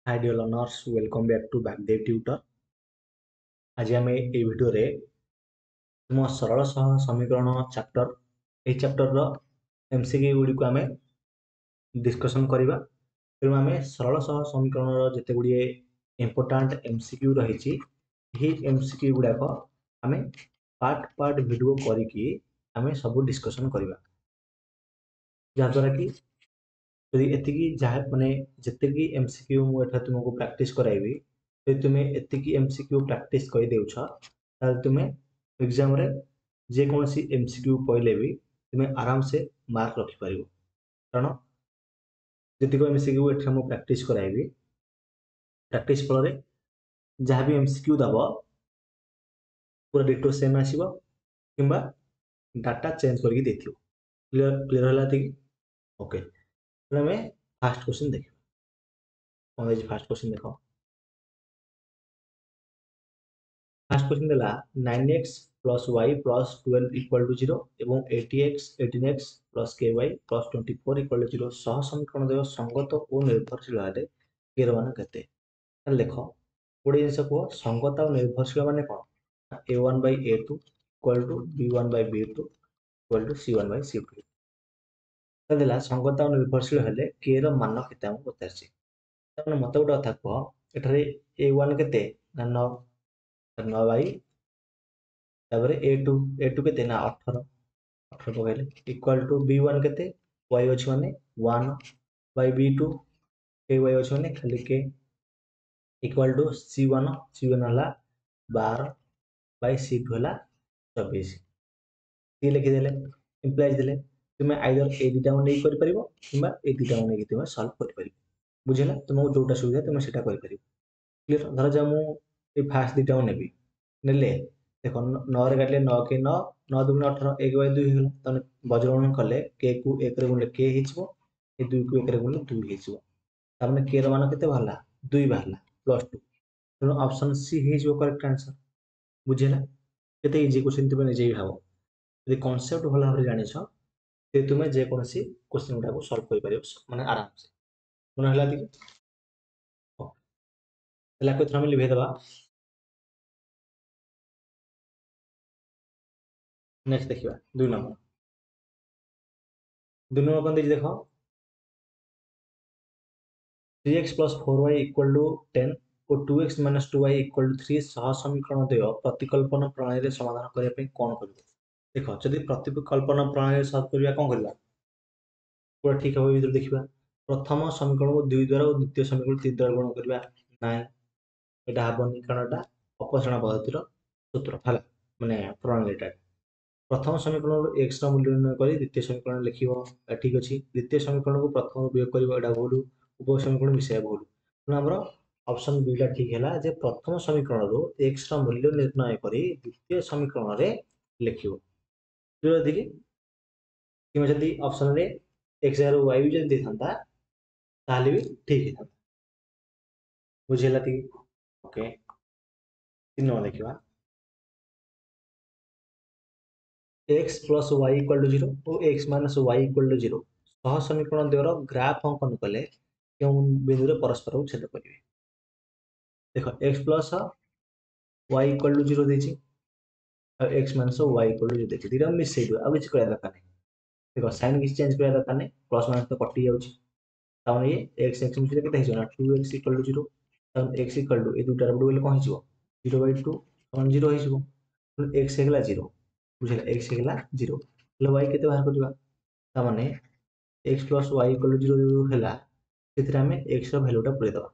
Hi dear learners welcome back to बैकदेव tutor. आज आम ये भिडियो रे तुम सरल सह समीकरण चैप्टर ए चैप्टर रो एमसीक्यू गुडी को आमे डिस्कशन करबा। तेणु आमे सरल सह समीकरण रो जते गुडी इंपोर्टेंट एमसीक्यू रही ही एमसीक्यू गुडाक आमे पार्ट पार्ट वीडियो करिकी आमे सब डिस्कशन करबा, जहाँद्वारा कि यदि एतिकी जहाँ माने जितकी एमसीक्यू मु एठा तुमको प्रैक्टिस कराइबी तो तुमे एतिकी एमसीक्यू प्रैक्टिस कर देउछ ताल तुमे एग्जाम रे जे कोनसी एमसीक्यू पहिले भी तुमे आराम से मार्क रखि परिबो। कारण जतिको एमसीक्यू एठा मु प्रैक्टिस कराइबी प्रैक्टिस फल रे जहाँ भी एमसीक्यू दबो पूरा डिटो सेम आसीबो किंबा डाटा चेंज करके देथियो। क्लियर क्लियर होला थी। ओके, तो हमें फास्ट क्वेश्चन देखिए। कौन है फास्ट क्वेश्चन देखो। फास्ट क्वेश्चन देला 9x plus y plus 12 equal to 0 एवं 80x 18x plus ky plus 24 equal to 0 सह समीकरण देव संगत और निर्भरशील भाले केर मान केते। ताले देखो गोटे जिनस कह संगत और निर्भरशील माने कोन a1 by a2 equal to b1 by b2 equal to c1 by c2। ताले देला संगत और निर्भरशील हेले केर मान केते हम पचारछि। ताने मते गोटे कथा कह एठारे a1 केते ना 9 9 by तापर a2 केते ना 18 18 पकाइले इक्वल टू b1 केते y अछि माने 1 by b2 k y अछि माने खाली k इक्वल टू c1 हला 12 by c2 हला 24 सी लिखि देले इंप्लाइज देले तुमे आइदर ए दिटा को नै करि परिबो किबा ए दिटा को नै तुमे सॉल्व करि परिबो। बुझिला तुमको जोटा सुविधा तुमे सेटा करि परिबो। क्लियर धर जा मु ए फास्ट दिटा को नेबी नेले देखो 9 रे काटले 9 के 9 9 दुगुणे 18 1 by 2 होला तने वज्रगणन कले k को 1 रे गुणले k हिचबो ए 2 को 1 रे गुणले 2 हिचबो तामने k र मान केते बाहरला 2 बाहरला +2 तेणु ऑप्शन सी हिचबो करेक्ट आंसर। बुझिला केते इजी क्वेश्चन तुमे निजे भाबो यदि कांसेप्ट भला भाबरे जानिछ ते तुमे जे कोनसी क्वेश्चन उडा को सॉल्व करि परिबो माने आराम से मन हला कि हला को थ्रा में लिभे दबा। नेक्स्ट देखिबा 2 नंबर 2 नंबर कोन देछि देखो 3x plus 4y equal to 10 और 2x minus 2y equal to 3 सह समीकरण देव प्रतिकल्पन प्रणाली रे समाधान करिया पे कोन करबो। देखो जदि प्रतिकल्पन प्रणाली रे सॉल्व करिया कोन करबा पूरा ठीक है इधर देखिबा प्रथम समीकरण को 2 द्वारा और द्वितीय समीकरण 3 द्वारा गुण करबा नाइ एटा हबनी कारण एटा अपसरण पद्धतिर सूत्र हला माने प्रणाली एटा प्रथम समीकरण x रा मूल्य निर्णय करी द्वितीय समीकरण लिखिबो ठीक अछि द्वितीय समीकरण को प्रथम उपयोग करिबो एटा भूल उप समीकरण विषय भूल तो हमर ऑप्शन बी ला ठीक हैला जे प्रथम समीकरण रो x रा मूल्य निर्णय करी द्वितीय समीकरण रे लिखिबो। क्लियर देखि कि जदि ऑप्शन रे x और y भी जदि देथांता ताले भी ठीक है बुझेला ती। ओके 3 नंबर देखिबा x plus y equal to 0 और x minus y equal to 0 सह समीकरण देवर ग्राफ अंकन कले केउ बिंदु रे परस्पर को छेद करिवे। देखो x plus y equal to 0 देछि और x minus y equal to 0 देछि दिरा मिसै दियो आ किछ करा दरकार नै। देखो साइन किछ चेंज करा दरकार नै प्लस माइनस तो कटि जाउछि ताउने ये x x मिसले केते हिजो ना 2x equal to 0 तब x equal to ए दुटा रबड बेले कोन हिजो 0 by 2 तब 0 हिजो x हेगला 0 बुझला x हेगला 0 ले y केते बाहर करबा ता माने x plus y equal to 0 ହେଲା ସେଥିରେ ଆମେ x ର ଭ୍ୟାଲୁଟା ପୁରେଇ ଦବା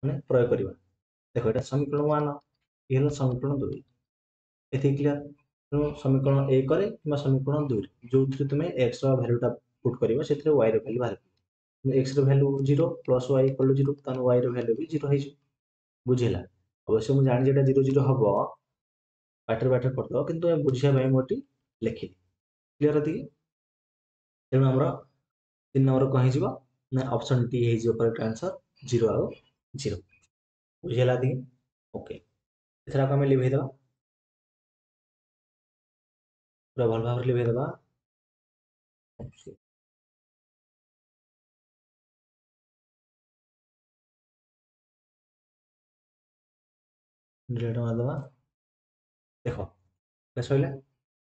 ମାନେ ପ୍ରୟୋଗ କରିବା। ଦେଖ ଏଟା ସମୀକରଣ 1 ଏ ହେଲା ସମୀକରଣ 2 ଏଠି କ୍ଲିୟର ତେଣୁ ସମୀକରଣ 1 ରେ କିମ୍ବା ସମୀକରଣ 2 ରେ ଯୋଉଥିରେ ତୁମେ x ର ଭ୍ୟାଲୁଟା ପୁଟ୍ କରିବ ସେଥିରେ y ର ଭ୍ୟାଲୁ ବାହାର କରିବ। x ର value 0 plus y equal to 0 ତାହେଲେ y ର ଭ୍ୟାଲୁ ବି 0 ହେଇଯିବ। ବୁଝିଲା ଅବଶ୍ୟ ମୁଁ ଜାଣି ଯେଟା 0 0 ହବ ପାଠରେ ପାଠ କରିଦବ କିନ୍ତୁ ବୁଝିବା ପାଇଁ ମୁଁ ଏଠି ଲେଖିଲି। କ୍ଲିୟର ଅଛି ତେଣୁ ଆମର 3 नंबर कहीं जीवो ना ऑप्शन डी हे जो करेक्ट आंसर 0 आउ 0 बुझेला दी। ओके एथरा को हम लिभे दबा पूरा भल भाव लिभे दबा। डिलीट मारदेवा देख सैला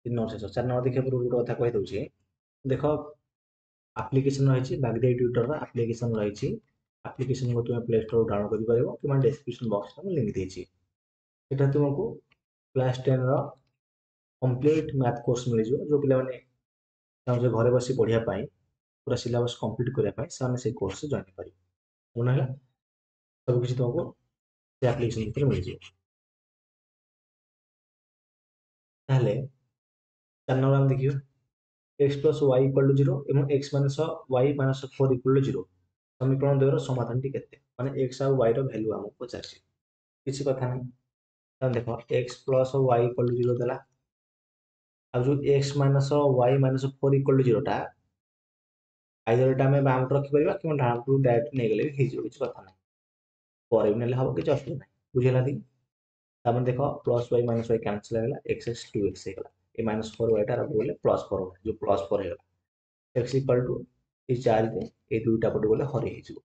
3 नंबर शेष 4 नंबर देखिए पूर्व गोटे कथा कहीदे देख आप्लिकेसन रही बागदे ट्यूटर आप्लिकेसन रही आप्लिकेसन को तुम प्ले स्टोर डाउनलोड कर कि डिस्क्रिप्शन बॉक्स में लिंक देती है तुमको क्लास 10 कंप्लीट मैथ कोर्स मिल जो जो पे घरे बस पढ़ाई पूरा सिलेबस कंप्लीट करने से कोर्स जॉइन कर सब किसी तुमको से एप्लिकेशन भितर मिल जाए ताहले 4 नंबर आम देखिए x plus y equal to 0 एवं x minus y minus 4 equal to 0 समीकरण द्वयर समाधान टी केते माने x और y रो वैल्यू हमको पचारछि किछि कथा नै त देखो x plus y equal to 0 देला अब जो x minus y minus 4 equal to 0 टा आइदर एटा हमें बाम रखि परिबा कि डाउन टू डायरेक्ट नै गेले हे जो किछि कथा नै पर भी नेले हबो कि जस्ट नै बुझेला दी तामे देखो plus y minus y cancel हो गला x 2x हो गला ए माइनस 4y टा रख बोले प्लस 4 जो प्लस 4 हो गला x इक्वल टू ए 4 दे ए दुईटा पटे बोले हरि हे जो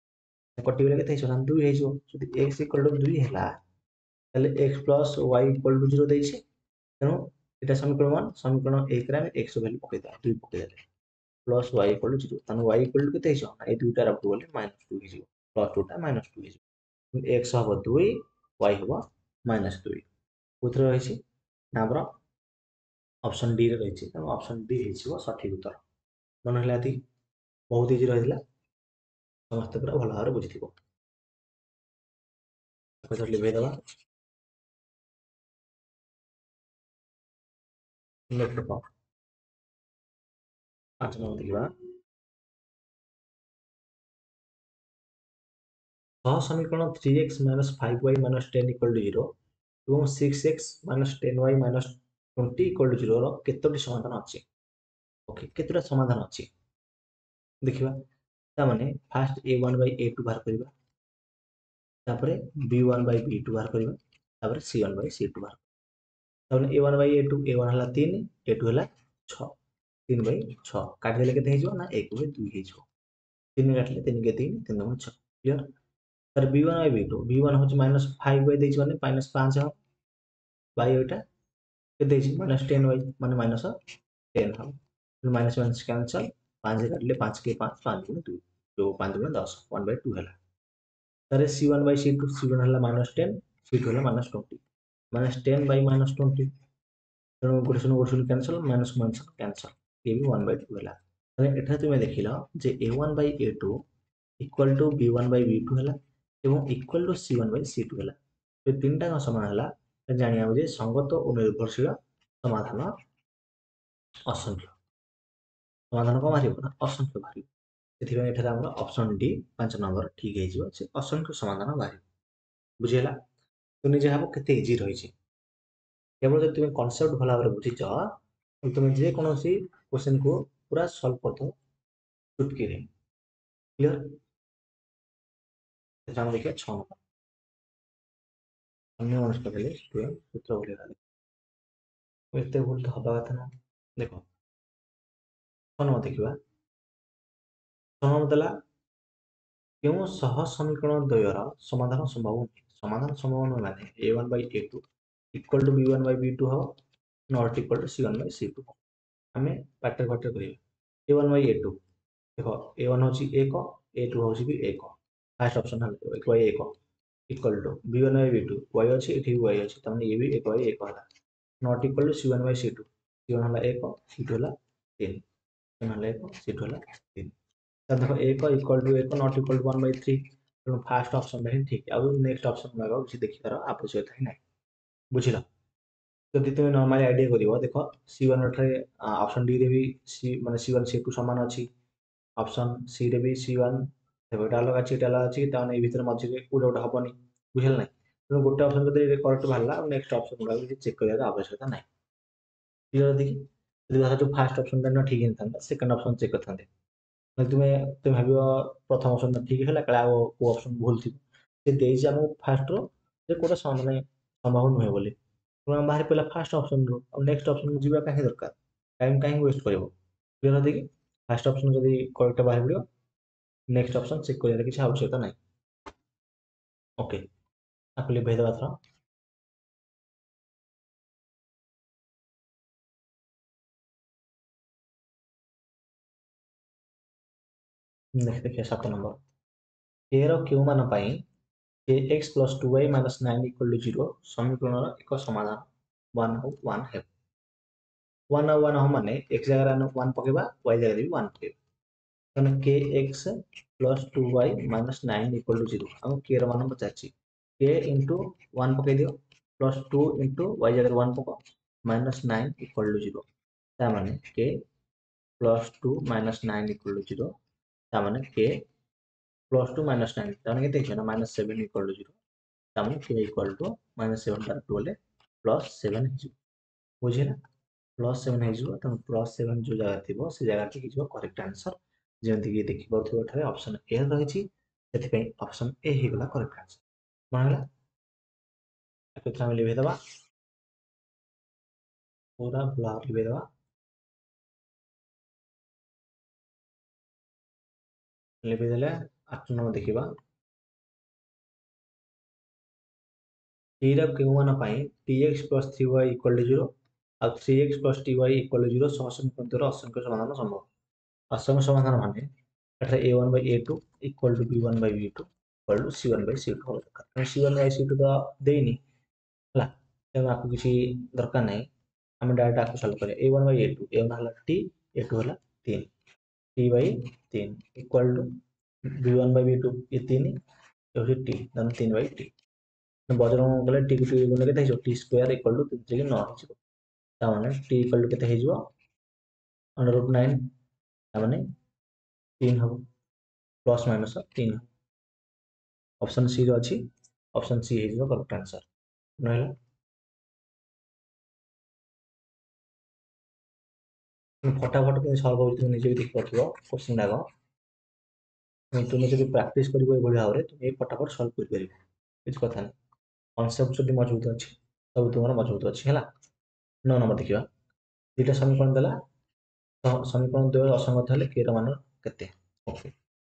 कटि गेले केते हिसाब 2 हे जो जदि x इक्वल टू 2 ହେଲା ତାହେଲେ x plus y equal to 0 ଦେଇଛି ତେଣୁ এটা समीकरण 1 समीकरण 1 रे ଆମେ x ର वैल्यू पकेइ दବା 2 पकेइ देले प्लस y इक्वल टू 0 ताने y इक्वल टू केते हिसाब ए दुईटा रख बोले -2 हे जो प्लस 2 टा -2 हे जो x हबो 2 y हबो -2 उतर रही ना हमर ऑप्शन डी रे रही तेणु ऑप्शन डी हो सठिक उत्तर मन है बहुत इजी रही समस्त पूरा भल भाव बुझी लिभे दबा नेक्स्ट 5 नंबर देखा समीकरण 3x minus 5y minus 10 equal to 0 और 6x minus 10y minus 20 equal to 0 केतोटी समाधान अच्छी ओके केतोटा समाधान अच्छी देखिबा ता माने फास्ट a1 by a2 बाहर करबा तापरे b1 by b2 बाहर करबा तापरे c1 by c2 बाहर तापरे a1 by a1 हला 3 a2 हला 6 3 by 6 काट देले केते हे जो ना 1 by 2 हे जो 3 काटले 3 के 3 3 by 6 क्लियर तर b1 by b2 b1 होची -5 by देछि माने -5 हो बाय ओटा के देछि -10 by माने -10 हो माइनस माइनस कैंसल 5 काटले 5 के 5 5 गुणे 2 जो 5 गुणे 10 1 by 2 हला तारे c1 by c2 c1 हला -10 c2 हला -20 -10 by -20 तेणु गोटे कैंसल माइनस माइनस कैंसल ये भी 1 by 2 हला ताले एठा तुमे देखिलो जे a1 by a2 equal to b1 by b2 हला एवं equal to c1 by c2 हला तो तीनटा का समान हला जानिया जे संगत और निर्भरशील समाधान असंख्य समाधान को मारिबो ना असंख्य मारिबो ସେଥିପାଇଁ ଏଠାରେ ଆମର ଅପସନ୍ ଡି 5 ନମ୍ବର ଠିକ୍ ହେଇଯିବ ସେ ଅସଂଖ୍ୟ ସମାଧାନ ବାହାରିବ ବୁଝିହେଲା ତ ନିଜେ ଭାବ କେତେ ଇଜି ରହିଛି କେବଳ ଯଦି ତୁମେ କନସେପ୍ଟ ଭଲ ଭାବରେ ବୁଝିଛ ତୁମେ ଯେକୌଣସି କ୍ୱେଶ୍ଚିନ୍କୁ ପୁରା ସଲ୍ଭ କରିଦେବ ଚୁଟକିରେ କ୍ଲିୟର ଆମେ ଦେଖିବା 6 ନମ୍ବର ଅନ୍ୟ ମନସ୍କ ହେଲେ ସୂତ୍ର ଭୁଲିଗଲା ଏତେ ଭୁଲ ତ ହବା କଥା ନୁହଁ ଦେଖ 6 ନମ୍ବର ଦେଖିବା 6 ନମ୍ବର ଦେଲା କେଉଁ ସହ ସମୀକରଣ ଦ୍ୱୟର ସମାଧାନ ସମ୍ଭବ ନୁହେଁ ସମାଧାନ ସମ୍ଭବ ନୁହେଁ ମାନେ a1 by a2 equal to b1 by b2 हो not equal to c1 by c2 हमें पार्टर पार्टर करिए a1 by a2 देखो a1 होची 1 a2 होची भी 1 फर्स्ट ऑप्शन है 1 by 1 equal to b1 by b2 y अछि एठी y अछि तमने ये भी 1 by 1 हला not equal to c1 by c2 c1 हला 1 c2 हला 3 c1 हला 1 c2 हला 3 तब देखो 1 equal to 1 not equal to 1 by 3 ତେଣୁ ଫାଷ୍ଟ ଅପସନଟା ହିଁ ଠିକ୍ ଆଉ ନେକ୍ସଟ ଅପସନ ଗୁଡ଼ାକ କିଛି ଦେଖିବାର ଆବଶ୍ୟକତା ହିଁ ନାହିଁ ବୁଝିଲ ଯଦି ତୁମେ ନର୍ମାଲି ଆଇଡ଼ିଆ କରିବ ଦେଖ C1 ଠାରେ ଅପସନ ଡି ରେ ବି ସି ମାନେ C1 C2 ସମାନ ଅଛି ଅପସନ ସି ରେ ବି C1 ଦେଖ ଏଟା ଅଲଗା ଅଛି ଏଟା ଅଲଗା ଅଛି ତାମାନେ ଏଇ ଭିତରେ ମଝିରେ କୋଉଟା ଗୋଟେ ହବନି ବୁଝିଲ ନାହିଁ ତେଣୁ ଗୋଟେ ଅପସନ ଯଦି କରେକ୍ଟ ବାହାରିଲା ଆଉ ନେକ୍ସଟ ଅପସନ ଗୁଡ଼ାକ କିଛି ଚେକ୍ କରିବାର ଆବଶ୍ୟକତା ନାହିଁ କ୍ଲିୟର ଦେଖି ଯଦି ଧର ଯୋଉ ଫାଷ୍ଟ ଅପସନଟା ନା ଠିକ୍ ହେଇଥାନ୍ତା ସେକେଣ୍ଡ ଅପସନ ଚେକ୍ କରିଥାନ୍ତେ तुम तुम भाव प्रथम ऑप्शन ठीक है काले को ऑप्शन भूल थी से देइछ हमको फास्ट रो जे कोटा माने संभव नुहे बोली तुम बाहर पहला फास्ट ऑप्शन रो और नेक्स्ट ऑप्शन जीवा काहे दरकार टाइम काहे वेस्ट करबो क्लियर देखि फास्ट ऑप्शन जदी करेक्ट बाहर पड़ियो नेक्स्ट ऑप्शन चेक करिया किसी आवश्यकता नहीं ओके आपले भेद बात देखिए 7 नंबर के रो केउ मान पई kx plus 2y minus 9 equal to 0 समीकरणर एक समाधान 1 हो 1 है 1 और 1 हो माने x जगह 1 पकेबा y जगह भी 1 पकेबा तने kx plus 2y minus 9 equal to 0 हम k रो मान पचाची k into 1 पके दियो plus 2 into y जगह 1 पको minus 9 equal to 0 ता माने k plus 2 minus 9 equal to 0 ता माने k plus 2 minus 9 ता माने केते ना minus 7 equal to 0 तामने k इक्वल टू -7 डायरेक्ट बोले +7 हिजो बुझिला +7 हिजो त +7 जो जगह थिबो से जगह टिक हिजो करेक्ट आंसर जेंति कि देखि परथिबो ठरे ऑप्शन ए रहिछि सेति पे ऑप्शन ए ही गला करेक्ट आंसर मानला एतो हम लिखि दबा पूरा ब्लॉक लिखि दबा लिखि देले 8 नंबर देखिबा t ର କେଉଁ ମାନ ପାଇଁ tx plus 3y equal to 0 ଆଉ 3x plus ty equal to 0 ସହସଂଖ୍ୟାନ୍ତର ଅସଂଖ୍ୟ ସମାଧାନ ସମ୍ଭବ ଅସଂଖ୍ୟ ସମାଧାନ ମାନେ ଏଠାରେ a1 by a2 equal to b1 by b2 equal to c1 by c2 ହବ ଦରକାର ତେଣୁ c1 by c2 ତ ଦେଇନି ହେଲା ତେଣୁ ଆକୁ କିଛି ଦରକାର ନାହିଁ ଆମେ ଡାଇରେକ୍ଟ ଆକୁ ସଲ୍ଭ କରିବା a1 by a2 a1 ହେଲା t a2 ହେଲା 3 t by 3 equal to b1 by b2 ये 3 ये होची t then 3 by t Bajrang गले टी को टी गुणे केते हिजो टी स्क्वायर इक्वल टू 3 के 9 हिजो ता माने टी इक्वल टू केते हिजो √9 ता माने 3 हबो प्लस माइनस 3 ऑप्शन सी रो अछि ऑप्शन सी हिजो करेक्ट आंसर नहला फटाफट के सॉल्व हो तुम निजे देख परथिबो क्वेश्चन डागो तुम जदि प्रैक्टिस करबो ए भली भाबरे तुम ए फटाफट सॉल्व कर परिबो किछ कथा नै कॉन्सेप्ट जदि मजबूत अछि सब तुमरा मजबूत अछि हला 9 नंबर देखिबा दुटा समीकरण देला समीकरण द्वय असंगत हेले के ର मान केते ओके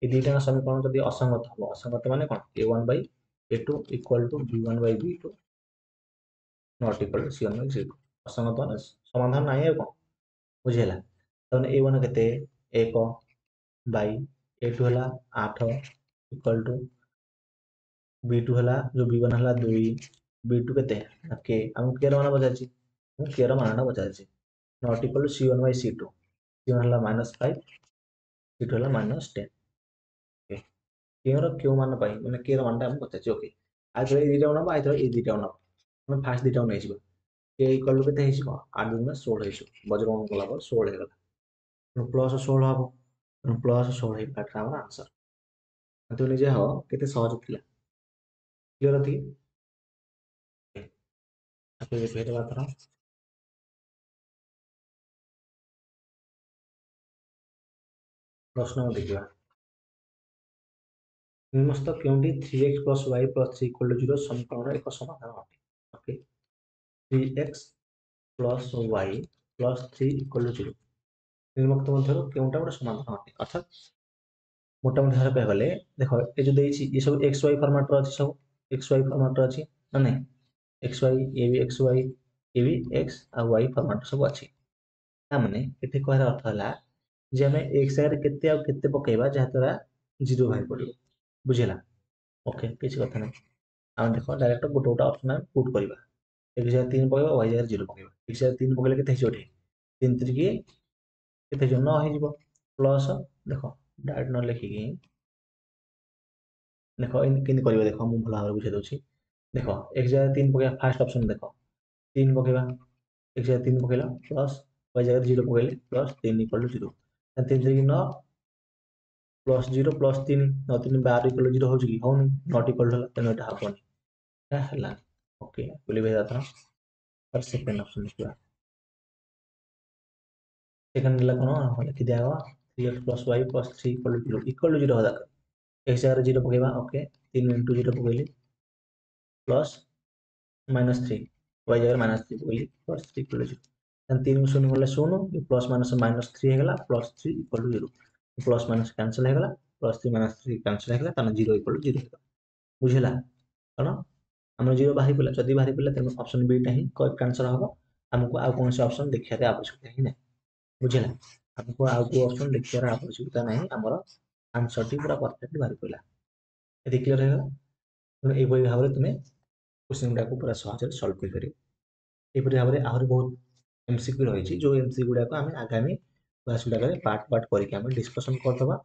ए दुटा समीकरण जदि असंगत हबो असंगत माने कोन a1 by a2 equal to b1 by b2 not equal to c1 by c2 असंगत माने समाधान नाही है कोन बुझिला तने a1 केते 1 by a2 हला 8 equal to b2 हला जो b1 हला 2 b2 केते के हम के ର मान बजाछि हम के ର मानटा बजाछि not equal to c1 by c2 c1 हला -5 c2 हला -10 ओके के ର क्यों मान पाई माने के ର मानटा हम बजाछि ओके आइदर ए दिटा उना आइदर ए दिटा उना हम फास्ट दिटा उना हिजो के इक्वल टू केते हिजो 8 गुना 16 हिजो बजरंग कला पर 16 हेगला प्लस 16 हबो प्लस 16 हे पाटा हमर आंसर तो निजे हो केते सहज थिला क्लियर थी आपे भेट बात रहा प्रश्न देखिबा निम्नस्थ केउंटी 3x plus y plus 3 equal to 0 समीकरण एक समाधान अटे okay 3x plus y plus 3 equal to 0 निम्नलिखित मध्यरु केउंटा गोटे समाधान अटे अर्थात मोटामोटी भारे पे गले देखो ए जो देइछि ये सब xy फॉर्मेट रो अछि सब xy फॉर्मेट रो अछि ना नहीं xy ये भी xy ये भी x आ y फॉर्मेट सब अछि ता माने एते कहर अर्थ हला जे हमें x आगे केते आ केते पकेबा जहा तरा 0 भाई पड़ियो बुझिला ओके किछ कथा नै हम देखो डायरेक्ट गोटे गोटे ऑप्शन पुट करबा x जगह 3 पकेबा y जगह 0 पकेबा x जगह 3 पकेले केते हिजो 3 3 की केते जो 9 हिजो प्लस देखो डायरेक्ट न लिखि की देखो इन किन करबा देखो हम भला बुझे दोछि देखो x जगह 3 पकेबा फर्स्ट ऑप्शन देखो 3 पकेबा x जगह 3 पकेला प्लस y जगह 0 पकेले plus 3 equal to 0 3 3 9 plus 0 plus 3 9 3 12 equal 0 हो कि होनी नॉट इक्वल होला तेनो एटा हबनी ହେଲା ओके बोली भाई दाता और सेकंड ऑप्शन लिखिबा सेकंड ला कोन हम लिखि दिया 3x plus y plus 3 equal to 0 Hoda x जगह 0 पकेबा ओके 3 into 0 पकेली प्लस -3 y जगह -3 पकेली प्लस 3 equal to 0 then 3 को शून्य बोले शून्य ये प्लस माइनस -3 हेगला plus 3 equal to 0 plus minus cancel हेगला प्लस 3 -3 कैंसिल हेगला तने 0 equal to 0 हेगला बुझिला कोन हम 0 बाहरी पला जदी बाहरी पला त ऑप्शन बी टा ही करेक्ट आंसर होबो हमको आ कौन से ऑप्शन देखिया रे आवश्यकता ही नहीं बुझिला हमको आ को ऑप्शन देखिया रे आवश्यकता नहीं हमरो आंसर पूरा परफेक्ट बाहरी पड़ा ये क्लियर है तेणु ये भाव में तुम क्वेश्चन गुड़ाक पूरा सहज सल्व कर भाव में आहरी बहुत एमसीक्यू रही जो एमसीक्यू गुड़ाक आम आगामी क्लास गुड़ाक पार्ट पार्ट करके डिस्कसन करदे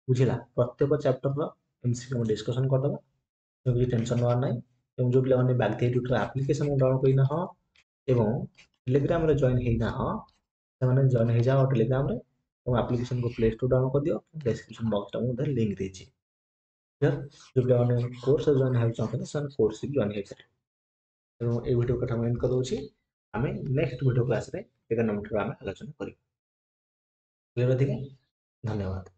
बुझला प्रत्येक चैप्टर एमसीक्यू डिस्कसन करदे किसी टेंशन नवार ना जो पे बागधे ट्यूटर आप्लिकेसन डाउनलोड करना हाँ एवं टेलीग्राम रे जॉइन होना हाँ से जॉइन हो जाओ टेलीग्राम रे आप्लिकेसन को प्ले स्टोर डाउनलोड कर दियो डिस्क्रिप्शन बॉक्स में लिंक देछि जो पे कोर्स जॉइन हो चाहते हैं कोर्स भी जॉइन हो पारे तेणु ये वीडियो कथा एंड कर दूसरी आम नेक्स्ट वीडियो क्लास रे 11 नंबर आम आलोचना करिए। धन्यवाद।